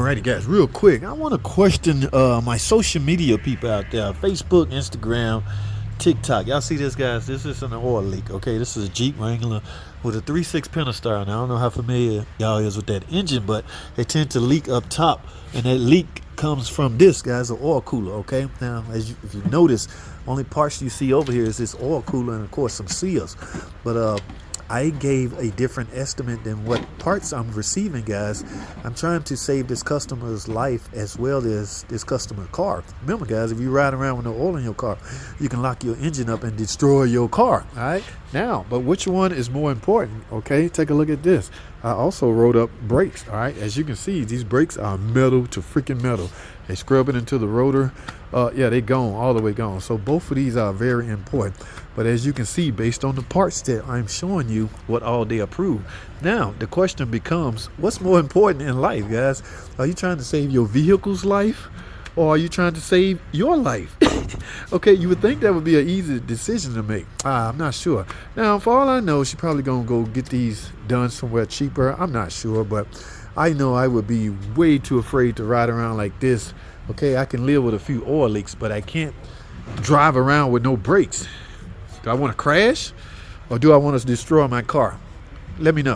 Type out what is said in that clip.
Alrighty guys, real quick, I want to question my social media people out there, Facebook, Instagram, TikTok. Y'all see this, guys? This is an oil leak, okay? This is a Jeep Wrangler with a 3.6 Pentastar. Now, I don't know how familiar y'all is with that engine, but they tend to leak up top, and that leak comes from this, guys, an oil cooler, okay? Now, if you notice, only parts you see over here is this oil cooler and, of course, some seals. But I gave a different estimate than what parts I'm receiving, guys. I'm trying to save this customer's life as well as this customer's car. Remember, guys, if you ride around with no oil in your car, you can lock your engine up and destroy your car, all right? Now, but which one is more important, okay? Take a look at this. I also wrote up brakes, all right? As you can see, these brakes are metal to freaking metal. They scrub it into the rotor. Yeah, they gone, all the way gone. So both of these are very important. But as you can see, based on the parts that I'm showing you, what all they approve. Now, the question becomes, what's more important in life, guys? Are you trying to save your vehicle's life, or are you trying to save your life? Okay, you would think that would be an easy decision to make. I'm not sure. Now, for all I know, she's probably going to go get these done somewhere cheaper. I'm not sure, but I know I would be way too afraid to ride around like this. Okay, I can live with a few oil leaks, but I can't drive around with no brakes. Do I want to crash, or do I want to destroy my car? Let me know.